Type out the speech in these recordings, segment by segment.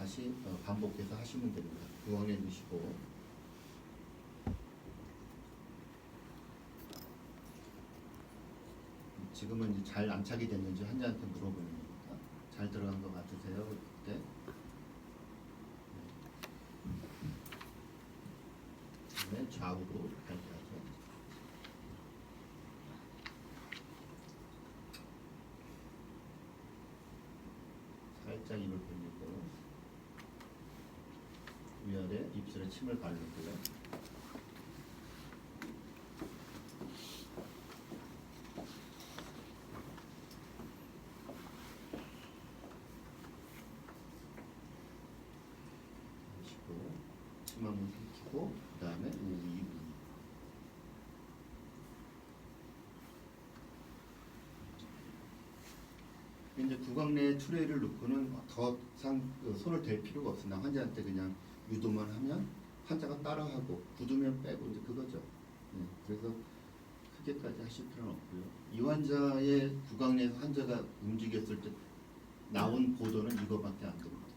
다시 반복해서 하시면 됩니다. 구강내 넣으시고 지금은 이제 잘 안착이 됐는지 환자한테 물어보는 겁니다. 잘 들어간 것 같으세요? 그때 네, 좌우로 이렇게 하죠. 살짝 입을 벌리고 위아래 입술에 침을 바르고요. 침 한번 삼키고 그 다음에 우이 이제 구강내에 트레이를 넣고는 더 이상 손을 댈 필요가 없습니다. 환자한테 그냥 유도만 하면 환자가 따라하고 굳으면 빼고 이제 그거죠. 네, 그래서 크게까지 하실 필요는 없고요. 이 환자의 구강내에서 환자가 움직였을 때 나온 보도는 이거밖에 안 됩니다.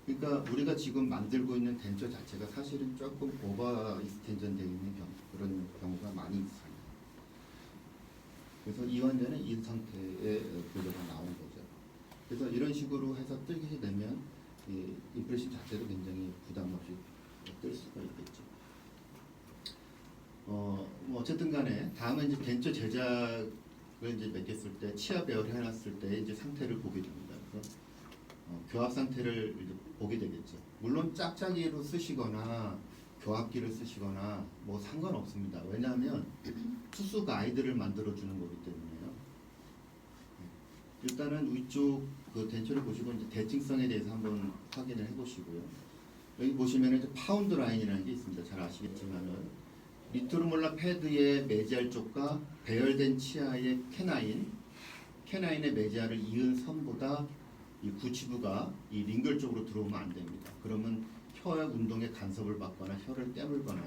그러니까 우리가 지금 만들고 있는 덴처 자체가 사실은 조금 오버 익스텐전 되어 있는 그런 경우가 많이 있습니다. 그래서 이 환자는 이 상태의 보도가 나온 거죠. 그래서 이런 식으로 해서 뜨게 되면 이 임프레션 자체도 굉장히 부담 없이 뜰 수가 있겠죠. 뭐 어쨌든 간에 다음에 이제 덴처 제작을 이제 맡겼을 때 치아 배열을 해놨을 때 이제 상태를 보게 됩니다. 그래서 교합 상태를 이제 보게 되겠죠. 물론 짝짝이로 쓰시거나 교합기를 쓰시거나 뭐 상관없습니다. 왜냐하면 수수 가이드를 만들어 주는 거기 때문에요. 일단은 위쪽 그 덴처를 보시고 이제 대칭성에 대해서 한번 확인을 해보시고요. 여기 보시면 이제 파운드 라인이라는 게 있습니다. 잘 아시겠지만은 리트로몰라 패드의 메지알 쪽과 배열된 치아의 캐나인의 메지알을 이은 선보다 이 구치부가 이 링글 쪽으로 들어오면 안 됩니다. 그러면 혀의 운동에 간섭을 받거나 혀를 깨물거나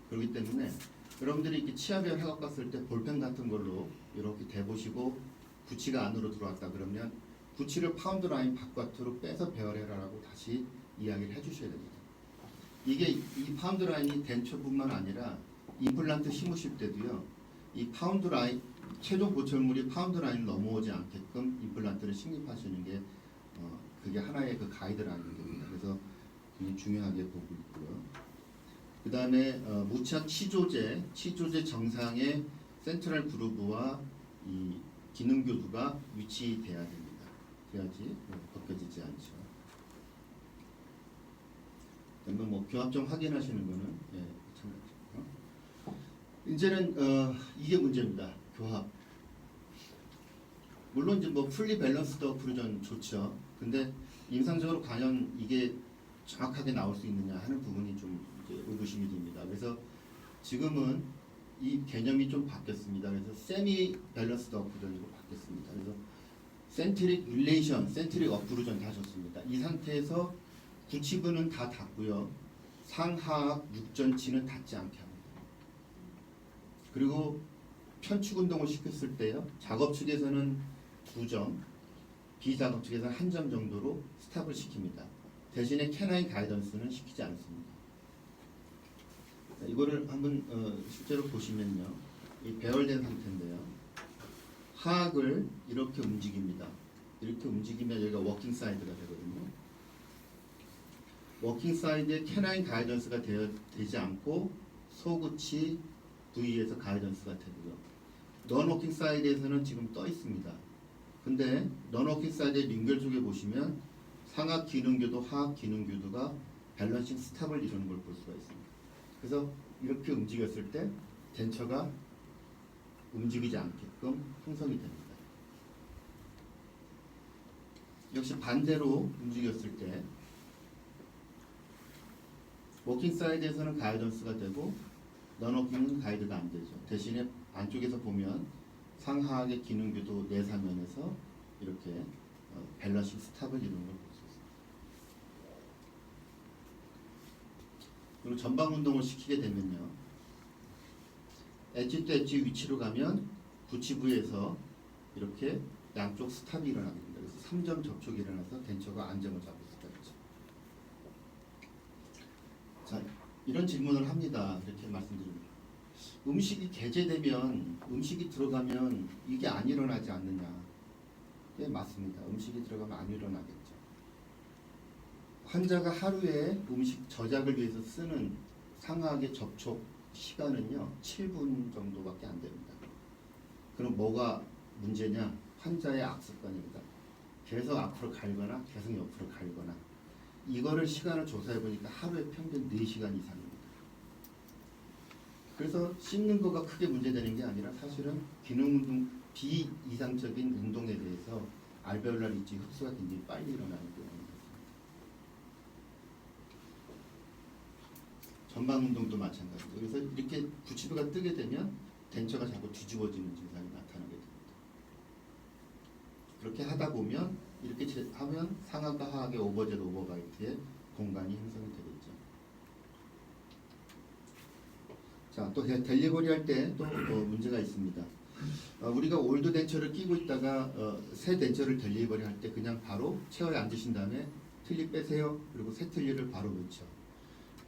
그렇기 때문에 여러분들이 이렇게 치아 배열 해갖고 갔을 때 볼펜 같은 걸로 이렇게 대보시고 구치가 안으로 들어왔다 그러면 구치를 파운드 라인 바깥으로 빼서 배열해라라고 다시 이야기를 해주셔야 됩니다. 이게 이 파운드 라인이 덴처뿐만 아니라 임플란트 심으실 때도요. 이 파운드 라인 최종 보철물이 파운드 라인을 넘어오지 않게끔 임플란트를 식립하시는 게 그게 하나의 그 가이드라인이 됩니다. 그래서 굉장히 중요하게 보고 있고요. 그 다음에 무착 치조제 정상의 센트럴 그루브와 이 기능 교두가 위치돼야 됩니다. 그래야지 벗겨지지 않죠. 그러면 뭐 교합점 확인하시는 거는 마찬가지고요. 이제는 이게 문제입니다. 교합. 물론 이제 뭐 풀리 밸런스드 어프루전 좋죠. 근데 임상적으로 과연 이게 정확하게 나올 수 있느냐 하는 부분이 좀 이제 의구심이 듭니다. 그래서 지금은 이 개념이 좀 바뀌었습니다. 그래서 세미 밸런스드 어프루전으로 바뀌었습니다. 그래서 센트릭 릴레이션, 센트릭 어프루전 하셨습니다. 이 상태에서 구치부는 다 닫고요. 상하악 육전치는 닫지 않게 합니다. 그리고 편축 운동을 시켰을 때요. 작업 측에서는 2점, 비작업 측에서는 1점 정도로 스탑을 시킵니다. 대신에 캐나인 가이던스는 시키지 않습니다. 이거를 한번 실제로 보시면요. 이 배열된 상태인데요. 하악을 이렇게 움직입니다. 이렇게 움직이면 여기가 워킹 사이드가 되거든요. 워킹 사이드에 캐나인 가이던스가 되지 않고 소구치 부위에서 가이던스가 되고요. 넌워킹 사이드에서는 지금 떠 있습니다. 근데 넌워킹 사이드의 링글 쪽에 보시면 상하 기능교도, 하악 기능교도가 밸런싱 스탑을 이루는 걸 볼 수가 있습니다. 그래서 이렇게 움직였을 때 덴처가 움직이지 않게끔 형성이 됩니다. 역시 반대로 움직였을 때 워킹 사이드에서는 가이던스가 되고 넌워킹은 가이드가 안 되죠. 대신에 안쪽에서 보면 상하악의 기능교도 내사면에서 이렇게 밸런싱 스탑을 이루는 걸 볼 수 있습니다. 그리고 전방 운동을 시키게 되면요. 엣지 또 엣지 위치로 가면 구치부에서 이렇게 양쪽 스탑이 일어나게 됩니다. 그래서 3점 접촉이 일어나서 덴처가 안정을 잡을 수가 있죠. 자, 이런 질문을 합니다. 이렇게 말씀드립니다. 음식이 개재되면, 음식이 들어가면 이게 안 일어나지 않느냐? 예, 맞습니다. 음식이 들어가면 안 일어나겠죠. 환자가 하루에 음식 저작을 위해서 쓰는 상하악의 접촉 시간은요 7분 정도밖에 안 됩니다. 그럼 뭐가 문제냐? 환자의 악습관입니다. 계속 앞으로 갈거나 계속 옆으로 갈거나, 이거를 시간을 조사해 보니까 하루에 평균 4시간 이상입니다. 그래서 씹는 거가 크게 문제되는 게 아니라 사실은 기능운동, 비이상적인 운동에 대해서 알베올라 리치 흡수가 굉장히 빨리 일어나는 경우입니다. 전방 운동도 마찬가지죠. 그래서 이렇게 구치부가 뜨게 되면 덴처가 자꾸 뒤집어지는 증상이 나타나게 됩니다. 그렇게 하다 보면 이렇게 하면 상하과 하악의 오버젯 오버바이트의 공간이 형성이 되겠죠. 자, 또 델리버리 할 때 또 문제가 있습니다. 우리가 올드 덴처를 끼고 있다가 새 덴처를 델리버리 할 때 그냥 바로 체어에 앉으신 다음에 틀니 빼세요. 그리고 새 틀니를 바로 놓죠.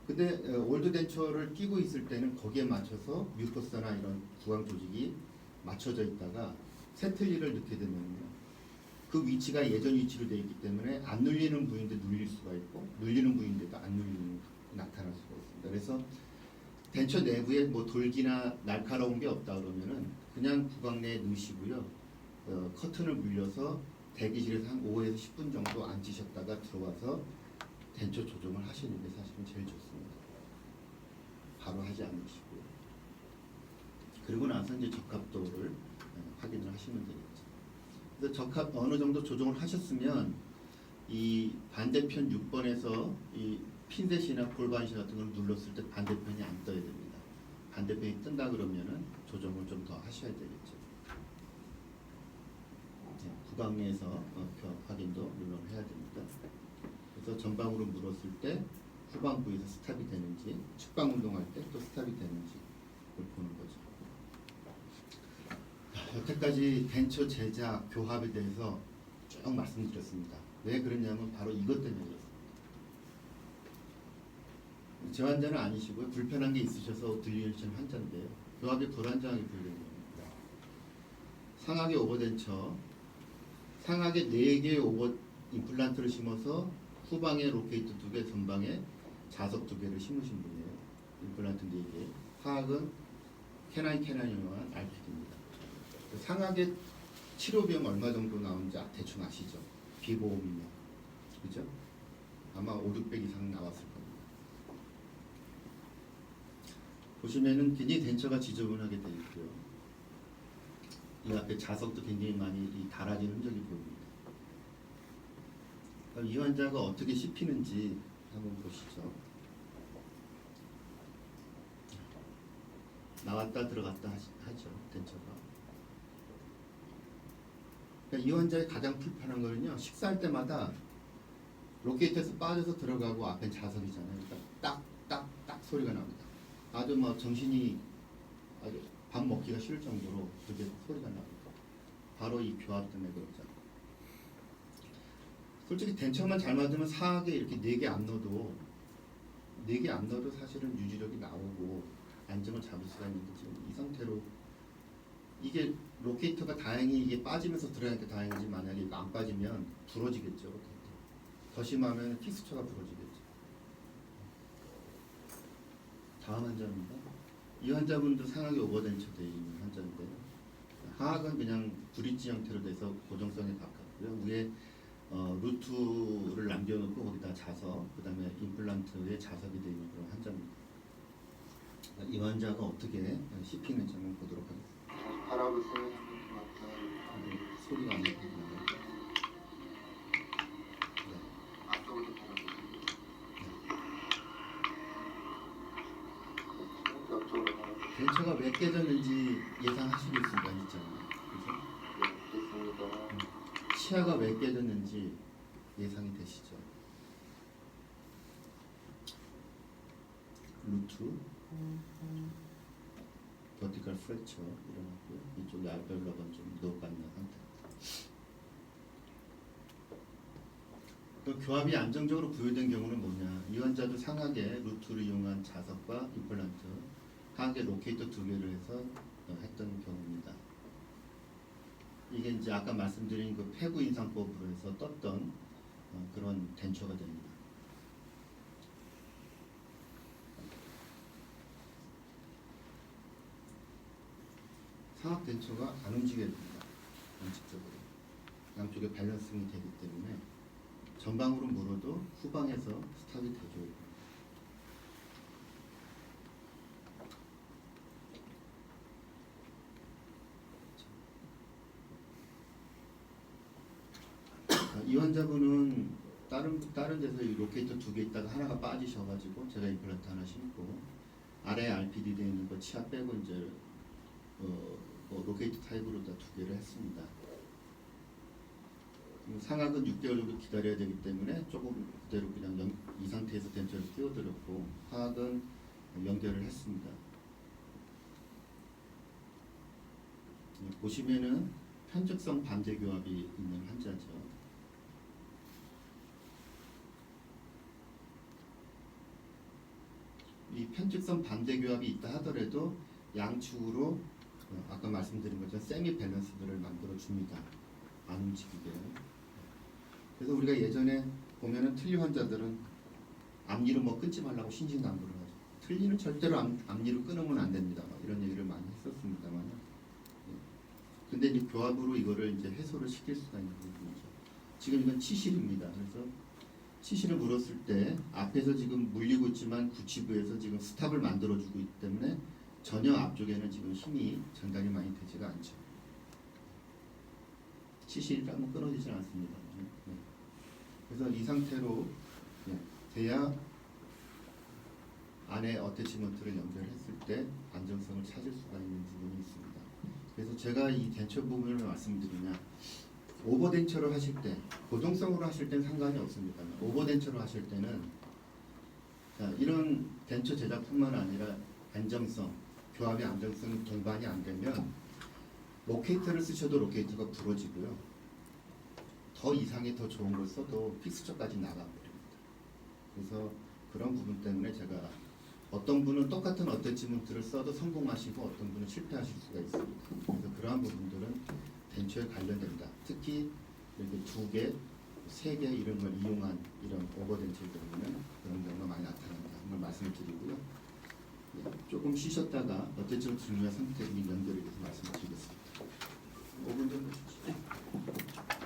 근데 올드 덴처를 끼고 있을 때는 거기에 맞춰서 뮤커스나 이런 구강 조직이 맞춰져 있다가 새 틀니를 넣게 되면요, 그 위치가 예전 위치로 되어 있기 때문에 안 눌리는 부위인데 눌릴 수가 있고 눌리는 부위인데도 안 눌리는 나타날 수가 있습니다. 그래서 덴처 내부에 뭐 돌기나 날카로운 게 없다 그러면은 그냥 구강 내에 넣으시고요, 커튼을 물려서 대기실에서 한 5에서 10분 정도 앉으셨다가 들어와서 덴처 조정을 하시는 게 사실은 제일 좋습니다. 바로 하지 않으시고요. 그리고 나서 이제 적합도를 확인을 하시면 되겠죠. 그래서 적합 어느 정도 조정을 하셨으면 이 반대편 6번에서 이 핀셋이나 골반시 같은 걸 눌렀을 때 반대편이 안 떠야 됩니다. 반대편이 뜬다 그러면은 조정을 좀 더 하셔야 되겠죠. 네, 구강 내에서 확인도 물론 해야 됩니다. 그래서 전방으로 물었을 때 후방 부위에서 스탑이 되는지, 측방 운동할 때 또 스탑이 되는지 그걸 보는 거죠. 여태까지 덴처 제작, 교합에 대해서 쭉 말씀드렸습니다. 왜 그랬냐면 바로 이것 때문에 그렇습니다. 제 환자는 아니시고요. 불편한 게 있으셔서 들리시는 환자인데요. 교합이 불안정하게 들리는 겁니다. 상하계 오버덴처, 상하계 4개의 오버 임플란트를 심어서 후방에 로케이트 2개, 전방에 자석 2개를 심으신 분이에요. 임플란트 4개. 하악은 캐나인용한 알피드입니다. 상하계 치료 비용 얼마 정도 나오는지 대충 아시죠? 비보험이면. 그죠? 아마 500~600 이상 나왔을 겁니다. 보시면은 굉장히 덴처가 지저분하게 되어 있고요. 이 앞에 자석도 굉장히 많이 달아진 흔적이 보입니다. 그럼 이 환자가 어떻게 씹히는지 한번 보시죠. 나왔다 들어갔다 하죠, 덴처가. 그러니까 이 환자의 가장 불편한 거는요, 식사할 때마다 로케이트에서 빠져서 들어가고 앞에 자석이잖아요. 그러니까 딱딱딱 소리가 납니다. 아주 뭐 정신이 아주 밥 먹기가 싫을 정도로 그게 소리가 납니다. 바로 이 교합 때문에 그렇죠. 솔직히 덴처만 잘 맞으면 상하게 이렇게 4개 안 넣어도 4개 안 넣어도 사실은 유지력이 나오고 안정을 잡을 수가 있는데 지금 이 상태로 이게 로케이터가 다행히 이게 빠지면서 들어가니까 다행이지, 만약에 이거 안 빠지면 부러지겠죠. 로케이터. 더 심하면 피스처가 부러지겠죠. 다음 환자입니다. 이 환자분도 상하게 오버덴처 되어 있는 환자인데요. 하악은 그냥 브릿지 형태로 돼서 고정성에 가깝고요. 위에 루트를 남겨놓고 거기다 자석, 그 다음에 임플란트에 자석이 되어 있는 그런 환자입니다. 이 환자가 어떻게 씹히는지 한번 보도록 하겠습니다. 바라보세요. 소리가 안 나요. 앞쪽으로 바라보세요. 옆쪽으로 바라보세요. 덴처가 왜 깨졌는지 예상하시고 있을 수가 있잖아요. 그죠? 네, 됐습니다. 치아가 왜 깨졌는지 예상이 되시죠? 루트, 버티컬 프랙처 일어났고요. 이쪽에 알베올라가 좀 녹아있는 상태입니다. 그 교합이 안정적으로 부여된 경우는 뭐냐? 이 환자도 상하게 루트를 이용한 자석과 임플란트, 하하게 로케이터 2개를 해서 했던 경우입니다. 이게 이제 아까 말씀드린 그 폐구 인상법으로 해서 떴던 그런 덴처가 됩니다. 상악 덴처가 안 움직여야 됩니다. 원칙적으로 양쪽에 밸런싱이 되기 때문에 전방으로 물어도 후방에서 스탑이 되줘야 됩니다. 이 환자분은 다른 데서 이 로케이터 2개 있다가 하나가 빠지셔가지고 제가 임플란트 하나 심고 아래 RPD 되어 있는 거 치아 빼고 이제 로케이터 타입으로 다 2개를 했습니다. 상악은 6개월 정도 기다려야 되기 때문에 조금 그대로 그냥 이 상태에서 덴처를 끼워드렸고 하악은 연결을 했습니다. 보시면은 편적성 반대 교합이 있는 환자죠. 이 편측성 반대 교합이 있다 하더라도 양측으로 아까 말씀드린 것처럼 세미 밸런스들을 만들어 줍니다. 안 움직이게. 그래서 우리가 예전에 보면은 틀니 환자들은 앞니를 뭐 끊지 말라고 신신당부를 하죠. 틀니는 절대로 앞니를 끊으면 안 됩니다. 이런 얘기를 많이 했었습니다만. 근데 이 교합으로 이거를 이제 해소를 시킬 수가 있는 부분이죠. 지금 이건 치실입니다. 그래서 치실을 물었을 때 앞에서 지금 물리고 있지만 구치부에서 지금 스탑을 만들어주고 있기 때문에 전혀 앞쪽에는 지금 힘이 전달이 많이 되지가 않죠. 치실이라면 끊어지지 않습니다. 네. 그래서 이 상태로 돼야 안에 어태치먼트를 연결했을 때 안정성을 찾을 수가 있는 부분이 있습니다. 그래서 제가 이 덴처 부분을 말씀드리냐, 오버덴처를 하실 때, 고정성으로 하실 때는 상관이 없습니다. 오버덴처를 하실 때는 이런 덴처 제작뿐만 아니라 안정성, 교합의 안정성이 동반이 안 되면 로케이터를 쓰셔도 로케이터가 부러지고요. 더 이상의 더 좋은 걸 써도 픽스처까지 나가버립니다. 그래서 그런 부분 때문에 제가 어떤 분은 똑같은 어태치먼트를 써도 성공하시고 어떤 분은 실패하실 수가 있습니다. 그래서 그러한 부분들은 덴처에 관련된다. 특히 이렇게 2개, 3개 이런 걸 이용한 이런 오버덴처의 경우는 그런 경우가 많이 나타난다. 한번 말씀을 드리고요. 조금 쉬셨다가 어태치먼트 중요한 상태에 연결에 대해서 말씀을 드리겠습니다. 5분 정도 주시죠.